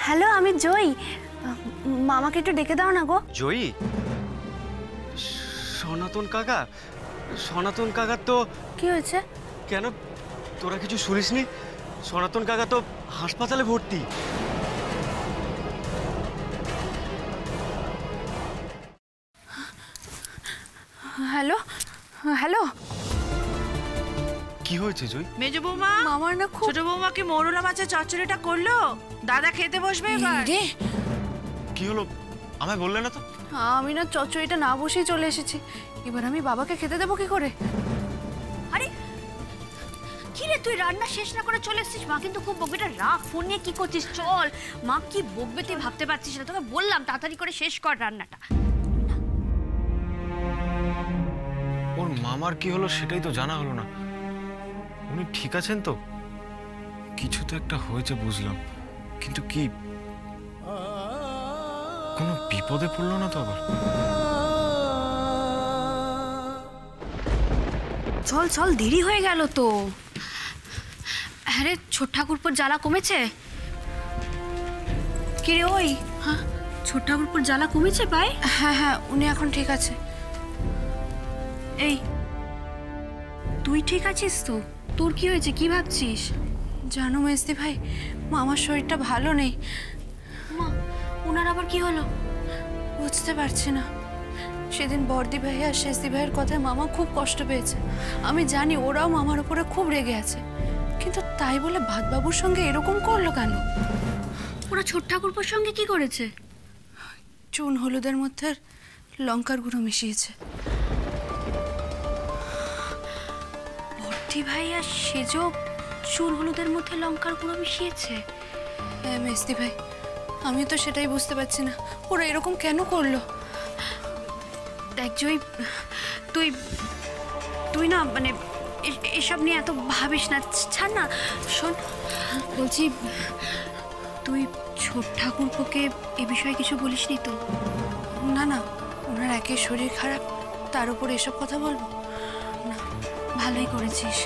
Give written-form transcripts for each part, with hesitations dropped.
Hello, আমি জয়ী। মামাকে একটু ডেকে দাও না গো। জয়ী? সনাতন কাকা? সনাতন কাকা তো... কি হয়েছে? কেন, তোরা কিছু শুনিসনি? সনাতন কাকা তো হাসপাতালে ভর্তি। হ্যালো হ্যালো, কি হয়েছে জয়? মেজো বৌমা, মামার না খুব... ছোট বৌমা কি মৌরলা মাছের চচ্চড়িটা করলো? দাদা খেতে বসবে এবার। রে, কি হলো আমায় বললে না তো? আমি না চচ্চড়িটা না বসেই চলে এসেছি। এবার আমি বাবাকে খেতে দেবো কি করে? আরে কি রে, তুই রান্না শেষ না করে চলে এসেছিস? মা কিন্তু খুব বকবে। রাখ, ফোন নিয়ে কি করছিস? চল, মা কি বকবে তুই ভাবতে পারছিস না। তোকে বললাম তাড়াতাড়ি করে শেষ কর রান্নাটা। ওর মামার কি হলো সেটাই তো জানা হলো না। উনি ঠিক আছেন তো? কিছু তো একটা হয়েছে বুঝলাম, কিন্তু কি? কোনো বিপদে পড়লো না তো আবার? চল চল, দেরি হয়ে গেল তো। হ্যাঁ রে, ছোট ঠাকুরপুর জ্বালা কমেছে? কি রে ওই, হ্যাঁ ছোট ঠাকুরপুর জ্বালা কমেছে পায়? হ্যাঁ হ্যাঁ, উনি এখন ঠিক আছে। এই তুই ঠিক আছিস তো? তোর কি হয়েছে, কি ভাবছিস? জানো মেজদি ভাই, মামার শরীরটা ভালো নেই। মা, ওনার আবার কি হলো? বুঝতে পারছি না। সেদিন বর্দি ভাই আর শেষদি ভাইয়ের কথায় মামা খুব কষ্ট পেয়েছে। আমি জানি ওরাও মামার উপরে খুব রেগে আছে, কিন্তু তাই বলে ভাতবাবুর সঙ্গে এরকম করলো কেন? ওরা ছোট ঠাকুরপুর সঙ্গে কি করেছে? চুন হলুদের মধ্যে লঙ্কার গুঁড়ো মিশিয়েছে। বর্দি ভাই আর সেজো চুন হলুদের মধ্যে লঙ্কার গুঁড়ো মিশিয়েছে? হ্যাঁ মেজদি ভাই, আমি তো সেটাই বুঝতে পারছি না ওরা এরকম কেন করলো। দেখ জয়, তুই তুই না মানে এসব নিয়ে এত ভাবিস না, ছাড় না। শোন বলছি, তুই ছোট ঠাকুরপোকে এ বিষয়ে কিছু বলিসনি তো? না না, ওনার একে শরীর খারাপ, তার উপর এসব কথা বলবো না। ভালোই করেছিস।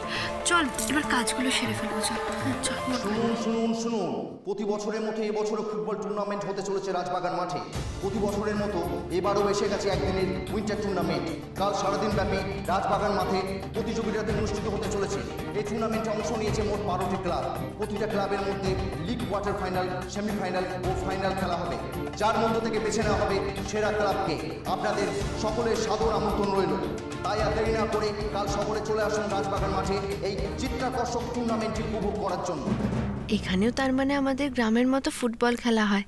চল এবার কাজগুলো সেরে ফেলবো। চল চল। শুনুন শুনুন শুনুন, প্রতি বছরের মতো এবছরও ফুটবল টুর্নামেন্ট হতে চলেছে রাজবাগান মাঠে। প্রতি বছরের মতো এবারও এসে গেছে একদিনের উইন্টার টুর্নামেন্ট। কাল সারাদিন ব্যাপী রাজবাগান মাঠে প্রতিযোগিতাতে অনুষ্ঠিত হতে চলেছে। এই টুর্নামেন্টে অংশ নিয়েছে মোট 12টি ক্লাব। প্রতিটা ক্লাবের মধ্যে লিগ, কোয়ার্টার ফাইনাল, সেমিফাইনাল ও ফাইনাল খেলা হবে, যার মধ্য থেকে বেছে নেওয়া হবে সেরা ক্লাবকে। আপনাদের সকলের সাদর আমন্ত্রণ রইল। তাই আর দেরি না করে কাল শহরে চলে আসুন রাজবাগান মাঠে এই চিত্তাকর্ষক টুর্নামেন্টটি উপভোগ করার জন্য। এখানেও তার মানে আমাদের গ্রামের মতো ফুটবল খেলা হয়?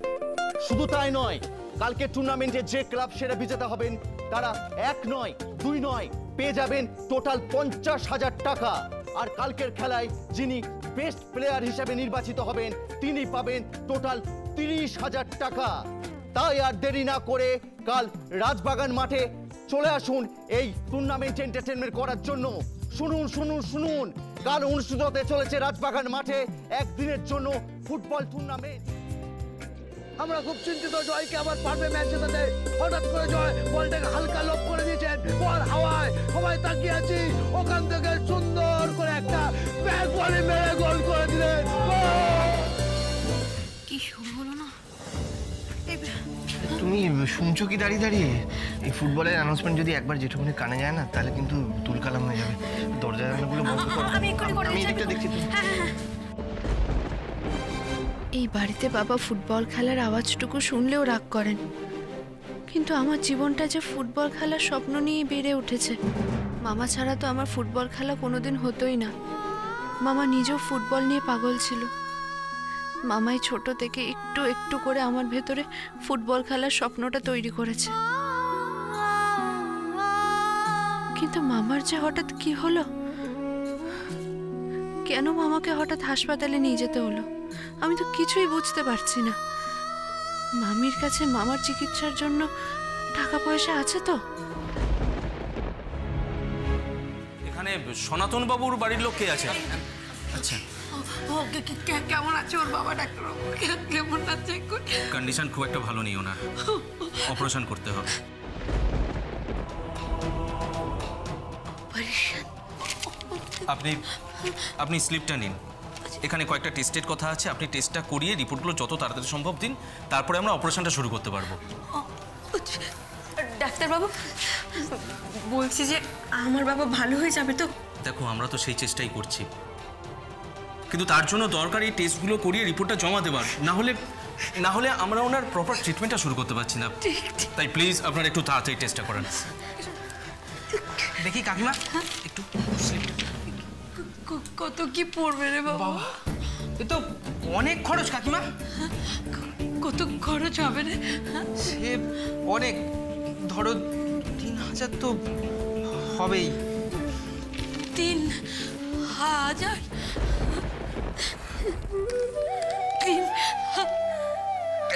শুধু তাই নয়, কালকে টুর্নামেন্টে যে ক্লাব সেরা বিজেতা হবেন তারা 1 নয় 2 নয় পেয়ে যাবেন টোটাল 50,000 টাকা। আর কালকের খেলায় যিনি বেস্ট প্লেয়ার হিসেবে নির্বাচিত হবেন তিনি পাবেন টোটাল 30,000 টাকা। তাই আর দেরি না করে কাল রাজবাগান মাঠে চলে আসুন এই টুর্নামেন্ট এন্টারটেনমেন্ট করার জন্য। শুনুন শুনুন শুনুন, কাল অনুষ্ঠিত হতে চলেছে রাজবাগান মাঠে একদিনের জন্য ফুটবল টুর্নামেন্ট। আমরা খুব চিন্তিত, জয়কে আবার পারবে ম্যাচ জেতাতে। হঠাৎ করে জয় বলটাকে হালকা লোপ করে দিয়েছেন, বল হাওয়ায়, সবাই তাকিয়ে আছি। ওখান থেকে সুন্দর করে একটা ব্যাক বলে মেরে গোল করে দিলেন। কি শুরু হলো না? তুমি শুনছো কি দাঁড়িয়ে দাঁড়িয়ে? এই ফুটবলের অ্যানাউন্সমেন্ট যদি একবার যেটুকুনি কানে যায় না, তাহলে কিন্তু তুলকালাম হয়ে যাবে। দরজা জানালাগুলো বন্ধ করো। আমি এক্ষুনি করে আমি দিচ্ছি। এদিকটা দেখছি। এই বাড়িতে বাবা ফুটবল খেলার আওয়াজটুকু শুনলেও রাগ করেন, কিন্তু আমার জীবনটা যে ফুটবল খেলার স্বপ্ন নিয়েই বেড়ে উঠেছে। মামা ছাড়া তো আমার ফুটবল খেলা কোনোদিন হতোই না। মামা নিজেও ফুটবল নিয়ে পাগল ছিল। মামাই ছোট থেকে একটু একটু করে আমার ভেতরে ফুটবল খেলার স্বপ্নটা তৈরি করেছে। কিন্তু মামার যে হঠাৎ কি হলো, কেন মামাকে হঠাৎ হাসপাতালে নিয়ে যেতে হলো, আমি তো কিছুই বুঝতে পারছি না। মামির কাছে মামার চিকিৎসার জন্য টাকা পয়সা আছে তো? এখানে সনাতন বাবুর বাড়ির লোক কে আছে? আচ্ছা, কেমন আছে ওর বাবা? ডাক্তার কেমন আছে? কন্ডিশন খুব একটা ভালো নেই ওনার, অপারেশন করতে হবে। অপারেশন? আপনি স্লিপটা নিন। এখানে কয়েকটা টেস্টের কথা আছে, আপনি টেস্টটা করিয়ে রিপোর্টগুলো যত তাড়াতাড়ি সম্ভব দিন, তারপরে আমরা অপারেশনটা শুরু করতে পারবো। ডাক্তারবাবু, বলছি যে আমার বাবা ভালো হয়ে যাবে তো? দেখো, আমরা তো সেই চেষ্টাই করছি, কিন্তু তার জন্য দরকার এই টেস্টগুলো করিয়ে রিপোর্টটা জমা দেওয়ার। না হলে আমরা ওনার প্রপার ট্রিটমেন্টটা শুরু করতে পারছি না। তাই প্লিজ আপনারা একটু তাড়াতাড়ি টেস্টটা করেন। দেখি কাকিমা একটু কত কি পড়বে রে বাবা? এ তো অনেক খরচ কাকিমা। কত খরচ হবে রে? সে অনেক, ধরো 3,000 তো হবেই। 3,000?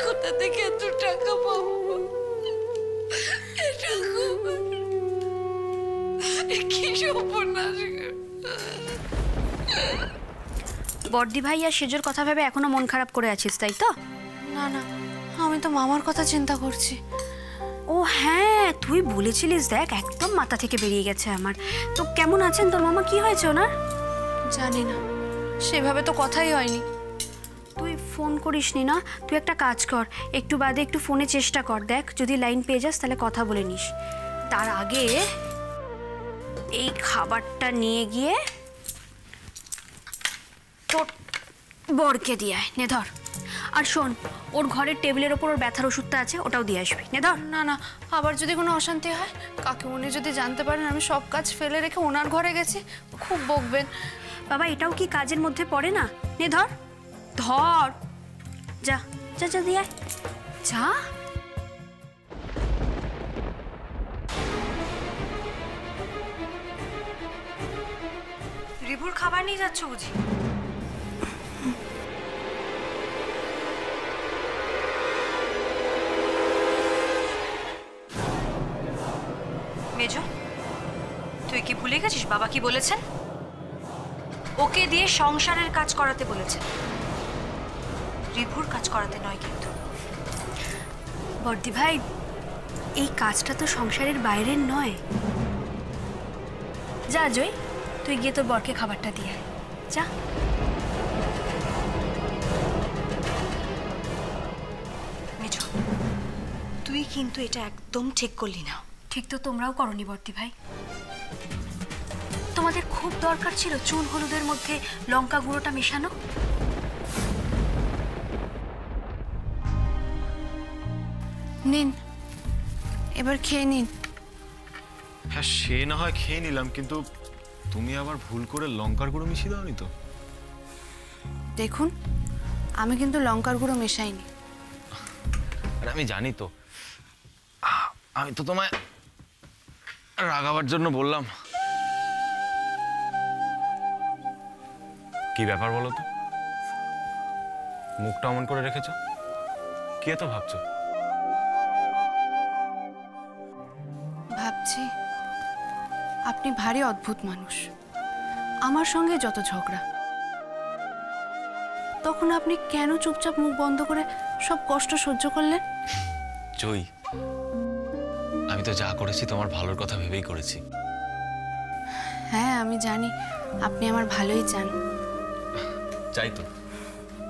কোথা থেকে এত টাকা পাবো? এটা কি সর্বনাশ! বর্দি ভাই আর সেজোর কথা ভেবে এখনো মন খারাপ করে আছিস, তাই তো? না না, আমি তো মামার কথা চিন্তা করছি। ও হ্যাঁ, তুই বলেছিলিস, দেখ একদম মাথা থেকে বেরিয়ে গেছে আমার। তো কেমন আছেন তোর মামা? কি হয়েছে ওনার? জানি না, সেভাবে তো কথাই হয়নি। তুই ফোন করিসনি না? তুই একটা কাজ কর, একটু বাদে একটু ফোনে চেষ্টা কর, দেখ যদি লাইন পেয়ে যাস তাহলে কথা বলে নিস। তার আগে এই খাবারটা নিয়ে গিয়ে তোর বরকে দিয়ে আয়, নে ধর। আর শোন, ওর ঘরের টেবিলের ওপর ওর ব্যথার ওষুধটা আছে, ওটাও দিয়ে আসবি, নে ধর। না না, আবার যদি কোনো অশান্তি হয়, কাকিমুনি যদি জানতে পারেন আমি সব কাজ ফেলে রেখে ওনার ঘরে গেছি, খুব বকবেন। বাবা, এটাও কি কাজের মধ্যে পড়ে না? নে ধর ধর, যা যা যা দিয়ে আয়, যা। রিপুর খাবার নিয়ে যাচ্ছ বুঝি? মেজো, তুই কি ভুলে গেছিস বাবা কি বলেছেন? ওকে দিয়ে সংসারের কাজ করাতে বলেছেন, রিপুর কাজ করাতে নয়। কিন্তু বর্দি ভাই, এই কাজটা তো সংসারের বাইরের নয়। যা জয়, তুই গিয়ে তোর বরকে খাবারটা দিয়ে আয়, যা। মেজো, তুই কিন্তু এটা একদম ঠিক করলি না। ঠিক তো তোমরাও করনি বর্দি ভাই। তোমাদের খুব দরকার ছিল চুন হলুদের মধ্যে লঙ্কা গুঁড়োটা মেশানো। নিন, এবার খেয়ে নিন। হ্যাঁ, সে না হয় খেয়ে নিলাম, কিন্তু তুমি আবার ভুল করে লঙ্কার গুঁড়ো মিশিয়ে দাওনি তো? দেখুন, আমি কিন্তু লঙ্কার গুঁড়ো মেশাইনি। আরে আমি জানি তো, আমি তো তোমায় রাগাবার জন্য বললাম। কি ব্যাপার বলো তো? মুখটা অমন করে রেখেছ, কি এত ভাবছো? ভাবছি আপনি ভারী অদ্ভুত মানুষ। আমার সঙ্গে যত ঝগড়া, তখন আপনি কেন চুপচাপ মুখ বন্ধ করে সব কষ্ট সহ্য করলেন? জয়ী, আমি তো যা করেছি তোমার ভালোর কথা ভেবেই করেছি। হ্যাঁ, আমি জানি আপনি আমার ভালোই চান। চাই তো।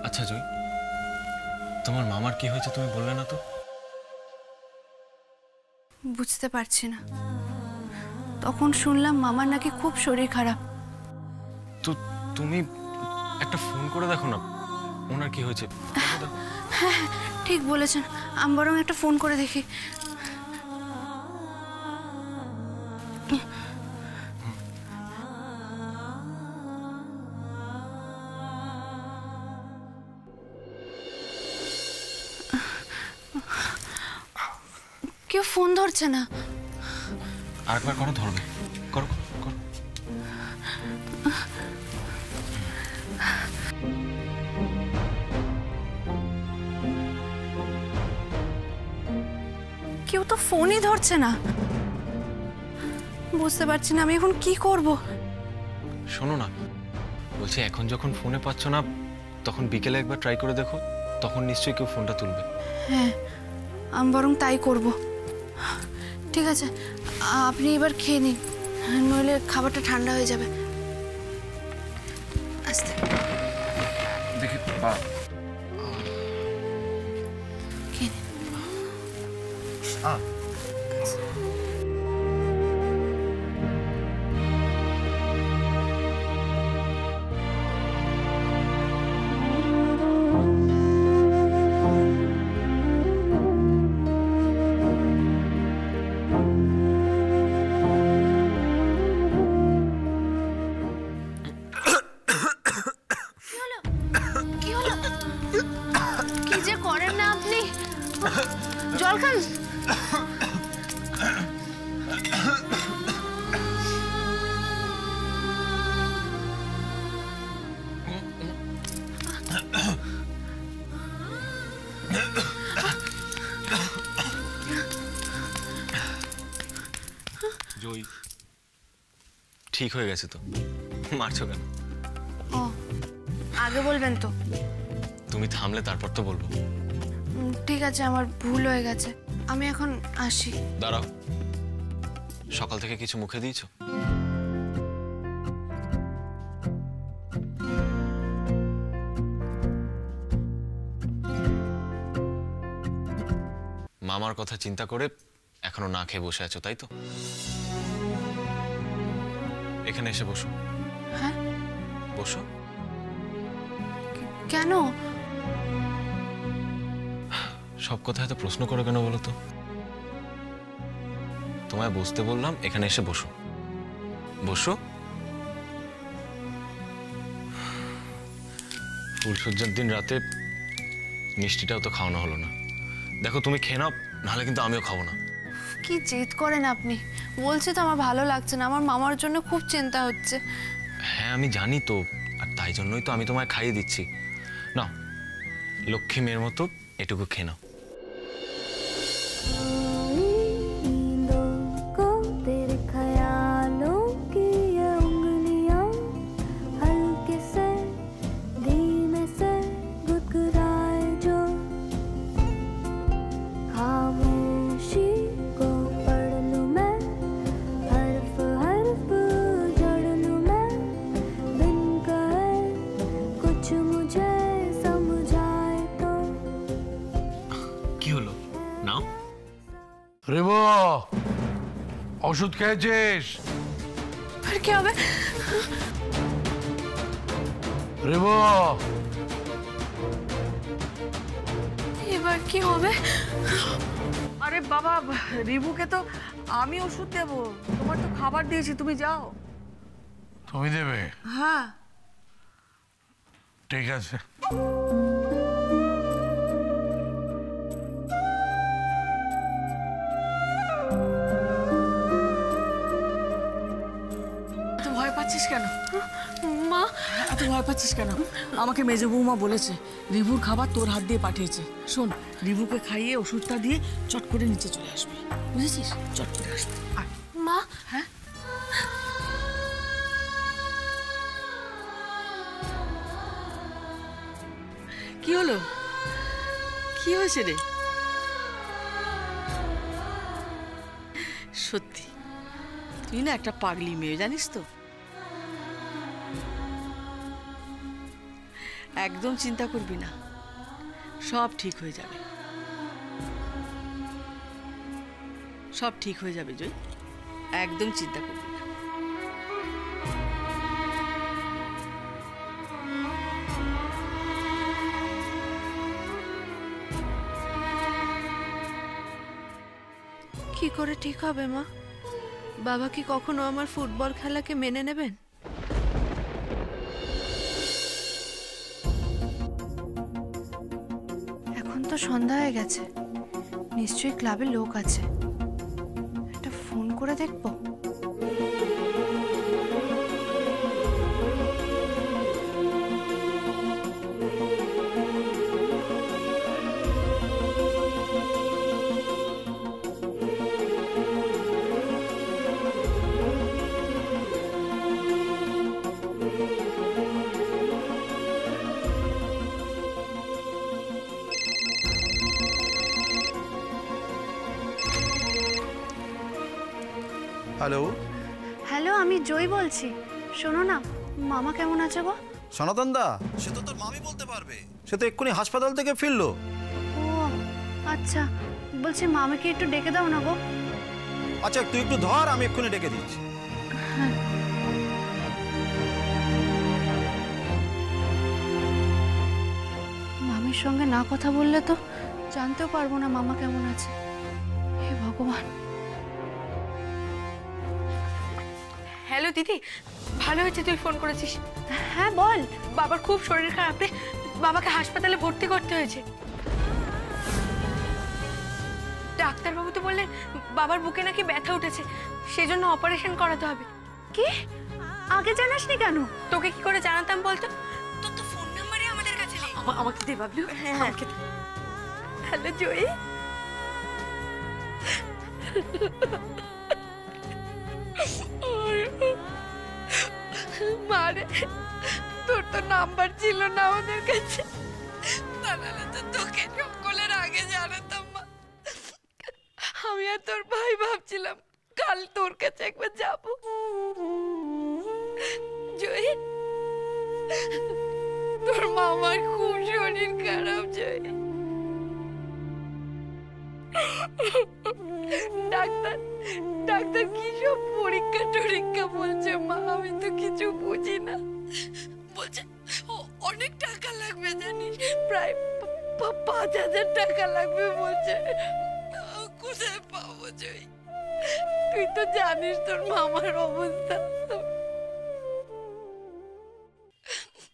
আচ্ছা জয়ী, তোমার মামার কি হয়েছে তুমি বললে না তো? বুঝতে পারছি না। তখন শুনলাম মামার নাকি খুব শরীর খারাপ। তো তুমি একটা ফোন করে দেখো না, ওনার কি হয়েছে। হ্যাঁ, ঠিক বলেছেন, আমি বরং একটা ফোন করে দেখি। কেউ ফোন ধরছে না। আরেকবার করো, ধরবে। করো করো। কেউ তো ফোনই ধরছে না। বুঝতে পারছি না আমি এখন কি করব। শোনো না, বলছি এখন যখন ফোনে পাচ্ছ না, তখন বিকেলে একবার ট্রাই করে দেখো, তখন নিশ্চয়ই কেউ ফোনটা তুলবে। হ্যাঁ, আমি বরং তাই করব। ঠিক আছে, আপনি এবার খেয়ে নিন, নইলে খাবারটা ঠান্ডা হয়ে যাবে। আস্তে। কি যে করেন না আপনি, জল খান। জয়, ঠিক হয়ে গেছে তো, মারছো কেন? ও, আগে বলবেন তো। তুমি থামলে তারপর তো বলবো। ঠিক আছে, আমার ভুল হয়ে গেছে, আমি এখন আসি। দাঁড়াও, সকাল থেকে কিছু মুখে দিয়েছো? মামার কথা চিন্তা করে এখনো না খেয়ে বসে আছো, তাই তো? এখানে এসে বসো। হ্যাঁ, বসো। কেন? সব কথা এত প্রশ্ন করো কেন বলো তো? তোমায় বসতে বললাম, এখানে এসে বসো। বসো। ফুলসজ্জার দিন রাতে মিষ্টিটাও তো খাওয়ানো হলো না। দেখো, তুমি খেয়ে নাও, নাহলে কিন্তু আমিও খাবো না। কি জেদ করেন আপনি? বলছি তো আমার ভালো লাগছে না, আমার মামার জন্য খুব চিন্তা হচ্ছে। হ্যাঁ, আমি জানি তো, আর তাই জন্যই তো আমি তোমায় খাইয়ে দিচ্ছি। নাও, লক্ষ্মী মেয়ের মতো এটুকু খেয়ে নাও। রেবো, ওষুধ খেয়েছিস? আর কি হবে? রেবো, এবার কি হবে? আরে বাবা, রিবুকে তো আমি ওষুধ দেব, তোমার তো খাবার দিয়েছি, তুমি যাও। তুমি দেবে? হ্যাঁ। ঠিক আছে। ভয় পাচ্ছিস কেন মা? এত ভয় পাচ্ছিস কেন? আমাকে মেজো বৌমা বলেছে রিবুর খাবার তোর হাত দিয়ে পাঠিয়েছে। শোন, রিবুকে খাইয়ে ওষুধটা দিয়ে চট করে নিচে চলে আসবি, বুঝেছিস? চট করে আসবি। আর মা? হ্যাঁ, কি হলো? কি হয়েছে রে? সত্যি তুই না একটা পাগলি মেয়ে, জানিস তো? একদম চিন্তা করবি না, সব ঠিক হয়ে যাবে, সব ঠিক হয়ে যাবে জয়, একদম চিন্তা করবি না। কি করে ঠিক হবে মা? বাবা কি কখনো আমার ফুটবল খেলাকে মেনে নেবেন? এখন তো সন্ধ্যা হয়ে গেছে, নিশ্চয়ই ক্লাবে লোক আছে, একটা ফোন করে দেখবো। হ্যালো। হ্যালো, আমি জয় বলছি। শোনো না, মামা কেমন আছে গো? সনাতন দা, সে তো তোর মামি বলতে পারবে। সে তো এক্ষুনি হাসপাতাল থেকে ফিরলো। ও আচ্ছা, বলছি মামাকে একটু ডেকে দাও না গো। আচ্ছা তুই একটু ধর, আমি এক্ষুনি ডেকে দিচ্ছি। মামির সঙ্গে না কথা বললে তো জানতেও পারবো না মামা কেমন আছে। হে ভগবান। হ্যালো দিদি, ভালো হয়েছে তুই ফোন করেছিস। হ্যাঁ বল। বাবার খুব শরীর খারাপ রে, বাবাকে হাসপাতালে ভর্তি করতে হয়েছে। ডাক্তারবাবু তো বললেন বাবার বুকে নাকি ব্যথা উঠেছে, সেজন্য অপারেশন করাতে হবে। কি? আগে জানাসনি কেন? তোকে কি করে জানাতাম বলতো? তোর তো ফোন নাম্বারই আমাদের কাছে নেই। আমাকে দে বাবলু। হ্যাঁ হ্যাঁ। হ্যালো জয়ী। মারে, তোর তো নাম্বার ছিল না আমাদের কাছে, তাহলে তো তোকে সকলের আগে জানাতাম। মা, আমি আর তোর ভাই ভাবছিলাম কাল তোর কাছে একবার যাব। জয়, তোর মামার খুব শরীর খারাপ। জয়, ডাক্তার ডাক্তার কি সব পরীক্ষা টরীক্ষা বলছে মা, আমি তো কিছু বুঝি না। বলছে অনেক টাকা লাগবে জানিস, প্রায় 5,000 টাকা লাগবে বলছে। কোথায় পাবো জয়? তুই তো জানিস তোর মামার অবস্থা।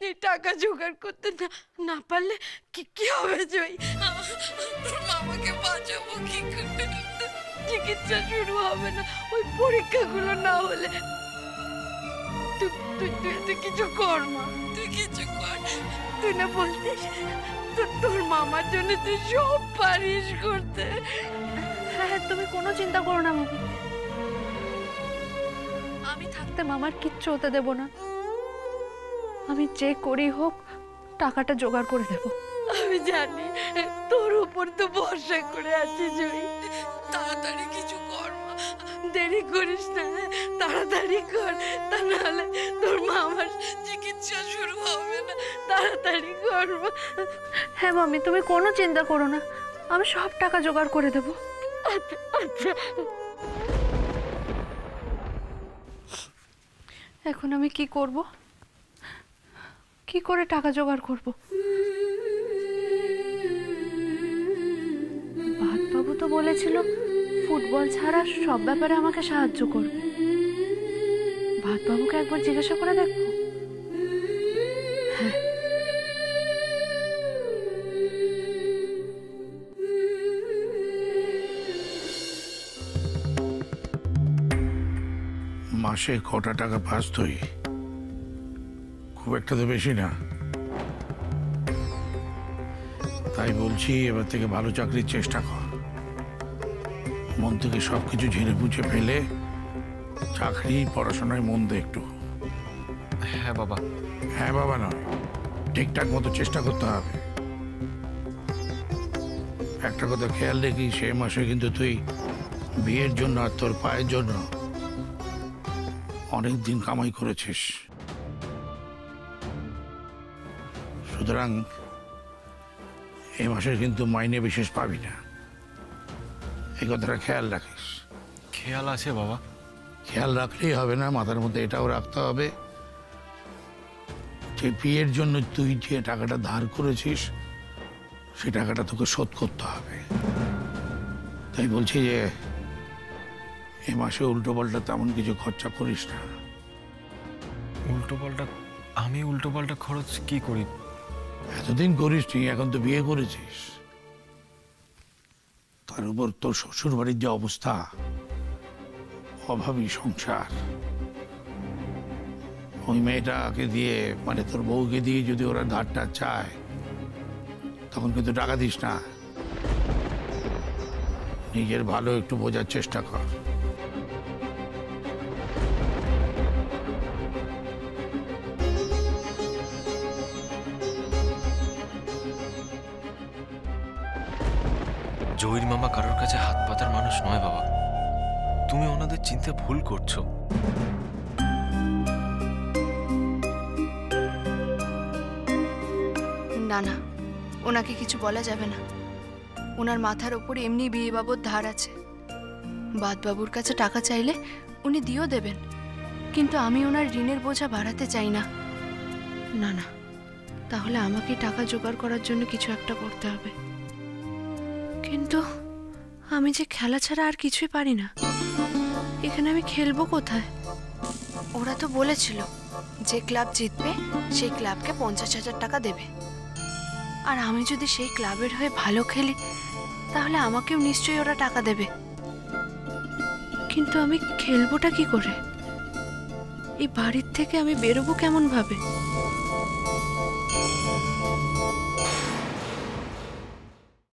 এই টাকা জোগাড় করতে না পারলে কি হবে জয়? তোর মামাকে বাঁচাবো কি করে? চিকিৎসা শুরু হবে না ওই পরীক্ষাগুলো না হলে। তুই কিছু কর মা, তুই কিছু কর। তুই না বলতিস তোর মামার জন্য তুই সব পারিস করতে। হ্যাঁ, তুমি কোনো চিন্তা করো না মামি, আমি থাকতে মামার কিচ্ছু হতে দেব না। আমি যে করি হোক টাকাটা জোগাড় করে দেব। আমি জানি তোর উপর তো ভরসা করে আছি জয়ী, তাড়াতাড়ি কিছু কর মা, দেরি করিস না, তাড়াতাড়ি কর, তা নাহলে তোর মামার চিকিৎসা শুরু হবে না। তাড়াতাড়ি কর মা। হ্যাঁ মামি, তুমি কোনো চিন্তা করো না, আমি সব টাকা জোগাড় করে দেব। আচ্ছা আচ্ছা। এখন আমি কি করব? কি করে টাকা জোগাড় করব? ভাতবাবু তো বলেছিল ফুটবল ছাড়া সব ব্যাপারে আমাকে সাহায্য করবে। ভাতবাবুকে একবার জিজ্ঞাসা করে দেখবো। হ্যাঁ, মাসে কটা টাকা পাস তুই? খুব একটা তো বেশি না। তাই বলছি এবার থেকে ভালো চাকরির চেষ্টা কর। মন থেকে সবকিছু ঝেড়ে বুঝে ফেলে চাকরি পড়াশোনায় মন দে একটু। হ্যাঁ বাবা। হ্যাঁ বাবা নয়, ঠিকঠাক মতো চেষ্টা করতে হবে। একটা কথা খেয়াল রেখি, সে মাসে কিন্তু তুই বিয়ের জন্য আর তোর পায়ের জন্য অনেক দিন কামাই করেছিস। সুতরাং এই মাসে কিন্তু মাইনে বিশেষ পাবি না, এই কথাটা খেয়াল রাখিস। খেয়াল আছে বাবা। খেয়াল রাখলেই হবে না, মাথার মধ্যে এটাও রাখতে হবে যে বিয়ের জন্য তুই যে টাকাটা ধার করেছিস সে টাকাটা তোকে শোধ করতে হবে। তাই বলছি যে এ মাসে উল্টো পাল্টা তেমন কিছু খরচা করিস না। উল্টো পাল্টা? আমি উল্টো পাল্টা খরচ কি করি? এতদিন করিস নি, এখন তো বিয়ে করেছিস। তার উপর তোর শ্বশুর বাড়ির যে অবস্থা, অভাবী সংসার, ওই মেয়েটাকে দিয়ে মানে তোর বউকে দিয়ে যদি ওরা ধারটা চায় তখন কিন্তু টাকা দিস না। নিজের ভালো একটু বোঝার চেষ্টা কর। জয়ীর মামা কারোর কাছে হাত পাতার মানুষ নয় বাবা, তুমি ওনাদের চিনতে ভুল করছো। না না, ওনাকে কিছু বলা যাবে না। ওনার মাথার ওপর এমনি বিয়ে বাবদ ধার আছে। বাদবাবুর কাছে টাকা চাইলে উনি দিয়েও দেবেন, কিন্তু আমি ওনার ঋণের বোঝা বাড়াতে চাই না। না না, তাহলে আমাকে টাকা জোগাড় করার জন্য কিছু একটা করতে হবে। কিন্তু আমি যে খেলা ছাড়া আর কিছুই পারি না। এখানে আমি খেলবো কোথায়? ওরা তো বলেছিল যে ক্লাব জিতবে সেই ক্লাবকে 50,000 টাকা দেবে, আর আমি যদি সেই ক্লাবের হয়ে ভালো খেলি তাহলে আমাকেও নিশ্চয়ই ওরা টাকা দেবে। কিন্তু আমি খেলবোটা কি করে? এই বাড়ির থেকে আমি বেরোবো কেমন ভাবে?